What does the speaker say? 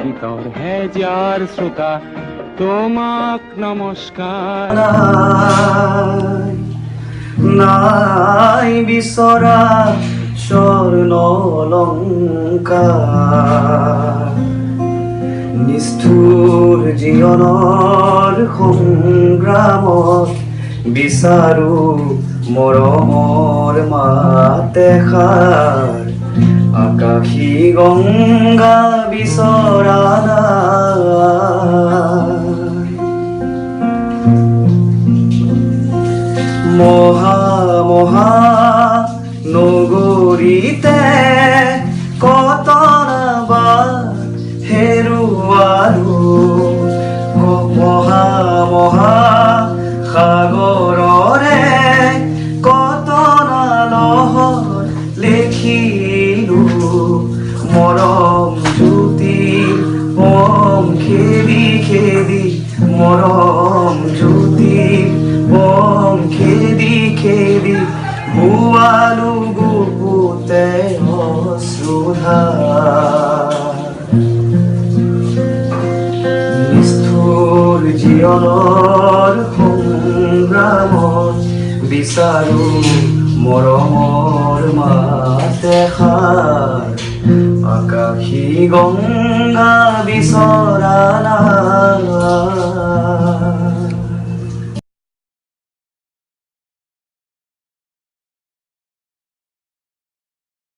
ভিতৰ হেজিয়াৰ শ্ৰোতা তোমাক নমস্কাৰ। নাই বিচৰা স্বৰ্ণ অলংকাৰ, নিষ্ঠুৰ জীৱনৰ সংগ্ৰামত বিচাৰো মৰমৰ মাত এষাৰ। আকাশী গংগা বিচৰা নাই, মহা মহা নগৰীতে কত নাবাৰ হেৰুৱালো, মহা মহা সাগৰৰে কত নালহৰ লিখিলো। মৰম জ্যোতি পম খেদি খেদি, মৰম জ্যোতি পম খেদি খেদি ভুৱালো গুপুতে অশ্ৰুধাৰ। নিষ্ঠুৰ জীৱনৰ সংগ্ৰামত বিচাৰো মৰমৰ মাত এষাৰ। আকাশী গংগা বিচৰা নাই।